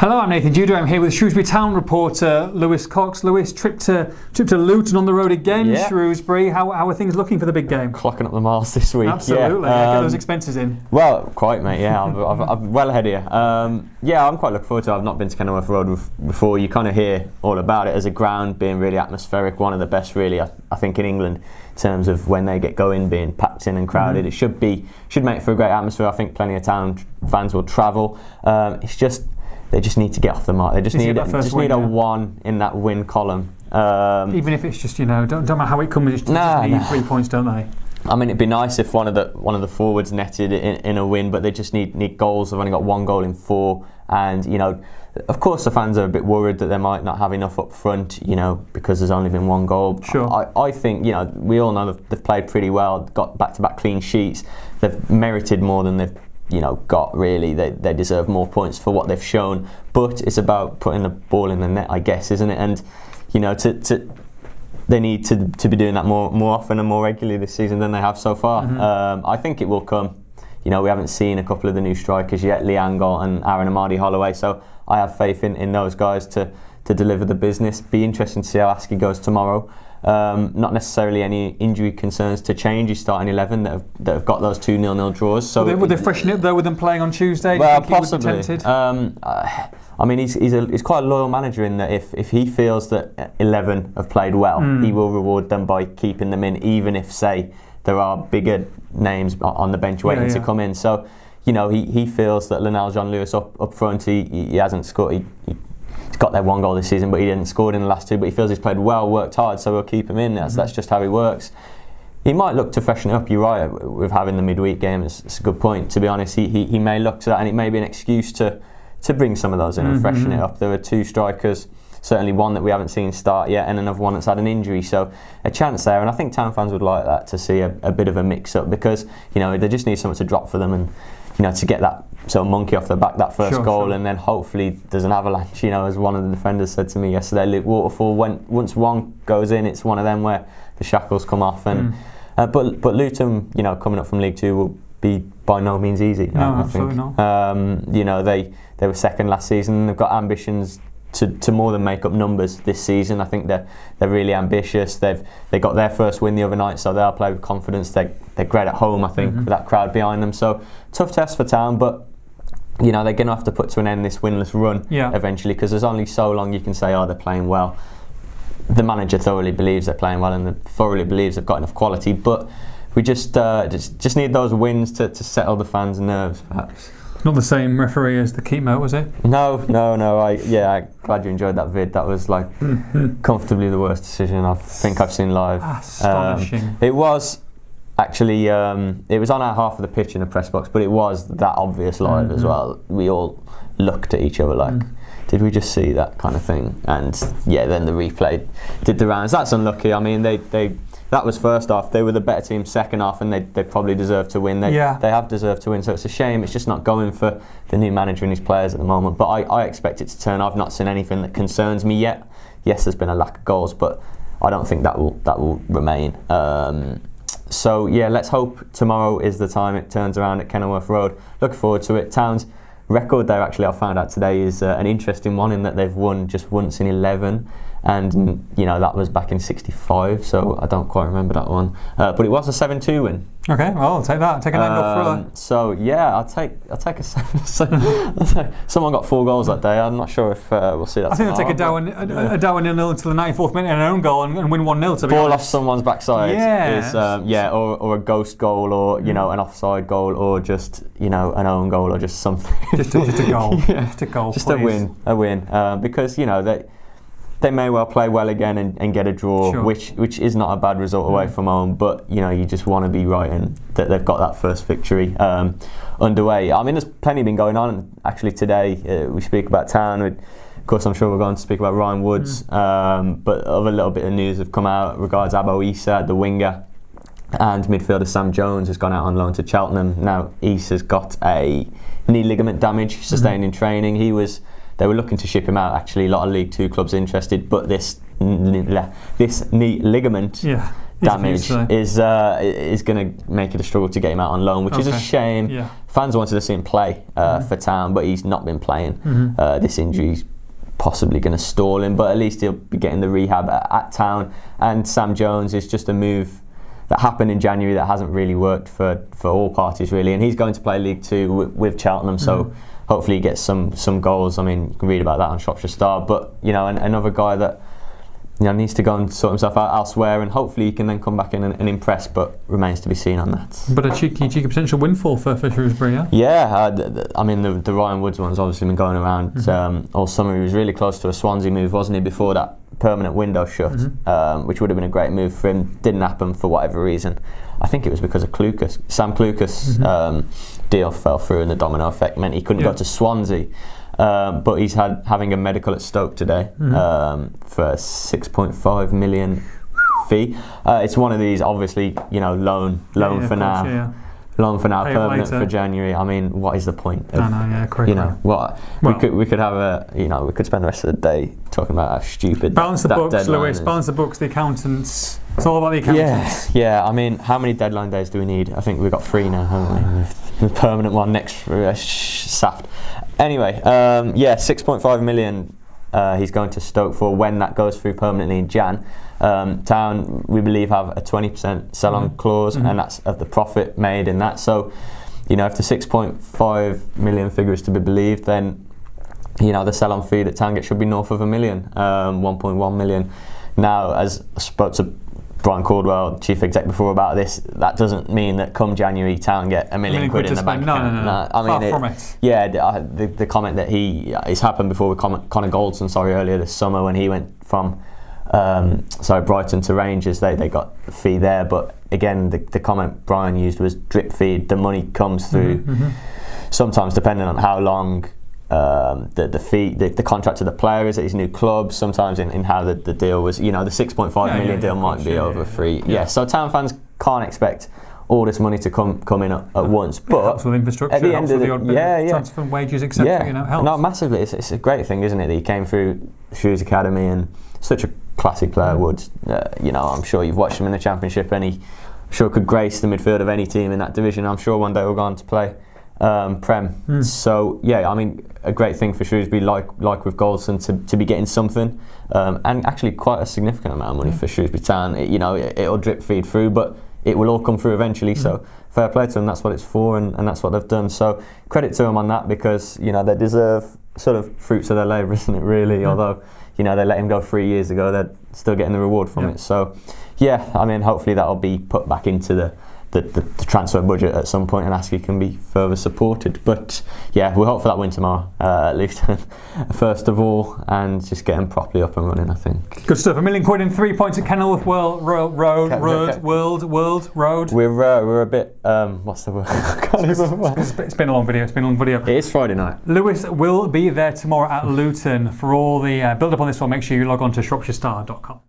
Hello, I'm Nathan Judo. I'm here with Shrewsbury Town reporter Lewis Cox. Lewis, trip to Luton on the road again. Yeah. Shrewsbury. How are things looking for the big game? Clocking up the miles this week. Absolutely. Get those expenses in. Well, quite, mate. Yeah, I'm well ahead here. Yeah, I'm quite looking forward to it. I've not been to Kenilworth Road before. You kind of hear all about it as a ground being really atmospheric. One of the best, really, I think, in England in terms of when they get going, being packed in and crowded. It should make it for a great atmosphere. I think plenty of Town fans will travel. It's just. They just need to get off the mark. They just need a one in that win column. Even if it's just, don't matter how it comes, just need 3 points, don't they? I mean, it'd be nice if one of the forwards netted in a win, but they just need goals. They've only got 1 goal in 4, and of course the fans are a bit worried that they might not have enough up front, because there's only been 1 goal. Sure. I think we all know they've played pretty well, got back-to-back clean sheets. They've merited more than they've got really. They deserve more points for what they've shown, but it's about putting the ball in the net, I guess, isn't it? And they need to be doing that more often and more regularly this season than they have so far. I think it will come. We haven't seen a couple of the new strikers yet, Lee Angol and Aaron Amadi-Holloway, so I have faith in those guys to deliver the business. Be interesting to see how Askey goes tomorrow. Not necessarily any injury concerns to change his starting 11 that have got those 2 0-0 draws. So would they freshen it though with them playing on Tuesday? Well, do you think possibly. He would be tempted? I mean, he's quite a loyal manager in that if he feels that 11 have played well, he will reward them by keeping them in, even if, say, there are bigger names on the bench waiting to come in. So, he feels that Lionel Jean-Louis up front, he hasn't scored. He's got that 1 goal this season, but he didn't score in the last 2. But he feels he's played well, worked hard, so we'll keep him in. That's just how he works. He might look to freshen it up. You're right with having the midweek game. It's a good point. To be honest, he may look to that, and it may be an excuse to bring some of those in and freshen it up. There are 2 strikers, certainly one that we haven't seen start yet, and another one that's had an injury. So a chance there, and I think Town fans would like that, to see a bit of a mix-up, because they just need something to drop for them, and to get that sort of monkey off the back, that first goal, and then hopefully there's an avalanche. As one of the defenders said to me yesterday, Luke Waterfall, once one goes in, it's one of them where the shackles come off. And but Luton, coming up from League 2 will be by no means easy. No, absolutely not. They were second last season. They've got ambitions to more than make up numbers this season. I think they're really ambitious. They got their first win the other night, so they'll play with confidence. They're great at home, I think, with that crowd behind them. So tough test for Town, but they're going to have to put to an end this winless run eventually, because there's only so long you can say, they're playing well. The manager thoroughly believes they're playing well, and thoroughly believes they've got enough quality, but we just need those wins to settle the fans' nerves, perhaps. Not the same referee as the keep moat, was it? No. I'm glad you enjoyed that vid. That was comfortably the worst decision I think I've seen live. Astonishing. It was actually it was on our half of the pitch in the press box, but it was that obvious live as well. We all looked at each other like, did we just see that kind of thing? And then the replay did the rounds. That's unlucky. I mean, that was first half. They were the better team second half, and they probably deserved to win. They have deserved to win, so it's a shame. It's just not going for the new manager and his players at the moment. But I expect it to turn. I've not seen anything that concerns me yet. Yes, there's been a lack of goals, but I don't think that will remain. So let's hope tomorrow is the time it turns around at Kenilworth Road. Looking forward to it. Town's record there, actually, I found out today, is an interesting one, in that they've won just once in 11. And that was back in '65, so I don't quite remember that one. But it was a 7-2 win. Okay, well, I'll take that. Take an angle thriller. So I'll take a 7. Someone got 4 goals that day. I'm not sure if we'll see that. I think they'll take a Dower 0-0 until the 94th minute and an own goal and win 1-0. To be ball honest. Off someone's backside is or a ghost goal, or an offside goal, or just an own goal, or just something. just a goal. Just a goal. Just please. a win. Because they may well play well again and get a draw, which is not a bad result away from home. But you just want to be right, and that they've got that first victory underway. I mean, there's plenty been going on actually today. We speak about Town. Of course, I'm sure we're going to speak about Ryan Woods. But other little bit of news have come out regards Abo Issa, the winger, and midfielder Sam Jones has gone out on loan to Cheltenham. Now, Issa's got a knee ligament damage sustained in training. They were looking to ship him out, actually. A lot of League 2 clubs interested, but this knee ligament damage is going to make it a struggle to get him out on loan, which is a shame. Yeah. Fans wanted to see him play for Town, but he's not been playing. This injury's possibly going to stall him, but at least he'll be getting the rehab at Town. And Sam Jones is just a move that happened in January that hasn't really worked for all parties really, and he's going to play League Two with Cheltenham, so hopefully he gets some goals. I mean, you can read about that on Shropshire Star, but another guy that needs to go and sort himself out elsewhere, and hopefully he can then come back in and impress, but remains to be seen on that. But a cheeky potential windfall for Shrewsbury, yeah? Yeah, I mean the Ryan Woods one's obviously been going around all summer. He was really close to a Swansea move, wasn't he, before that permanent window shut, which would have been a great move for him. Didn't happen for whatever reason. I think it was because of Sam Clucas' deal fell through, and the domino effect meant he couldn't go to Swansea. But he's having a medical at Stoke today for a 6.5 million fee. It's one of these, obviously, loan for now. Loan for now, permanent for January. I mean, what is the point? We could have we could spend the rest of the day talking about how stupid. Balance the books, Lewis. Balance the books. The accountants. It's all about the accountants. Yeah. I mean, how many deadline days do we need? I think we've got 3 now, haven't we? The permanent one next for Saft. Anyway, 6.5 million. He's going to Stoke for when that goes through permanently in Jan. Town, we believe, have a 20% sell-on clause, and that's of the profit made in that. So, if the 6.5 million figure is to be believed, then the sell-on fee that Town gets should be north of $1 million, 1.1 million. Now, as I spoke to Brian Caldwell, chief exec, before about this, that doesn't mean that come January Town get $1 million quid in the bank account. No. I mean, from it. Yeah, the comment that it's happened before with Connor Goldson, earlier this summer when he went from Brighton to Rangers, they got a fee there, but again the comment Brian used was drip feed. The money comes through sometimes depending on how long the fee, the contract of the player is at his new club, sometimes in how the deal was, the 6.5 million deal might be over 3. So Town fans can't expect all this money to come in at once, but it helps with infrastructure, at the end of the transfer from wages, etc. Helps. No, massively. It's a great thing, isn't it, that he came through Shrews Academy, and such a classy player. Woods, I'm sure you've watched him in the Championship, and he sure could grace the midfield of any team in that division. I'm sure one day we'll go on to play Prem. So I mean, a great thing for Shrewsbury, like with Goldson, to be getting something, and actually quite a significant amount of money for Shrewsbury Town. It'll drip feed through, but it will all come through eventually. So fair play to them. That's what it's for, and that's what they've done. So credit to them on that, because they deserve sort of fruits of their labour, isn't it? Really, although they let him go 3 years ago, they're still getting the reward from it. So I mean, hopefully that'll be put back into the transfer budget at some point, and Askey can be further supported. But we'll hope for that win tomorrow at Luton first of all, and just get them properly up and running, I think. Good stuff. £1 million in 3 points at Kenilworth Road. We're a bit what's the word? It's been a long video. It is Friday night. Lewis will be there tomorrow at Luton. For all the build up on this one, make sure you log on to shropshirestar.com.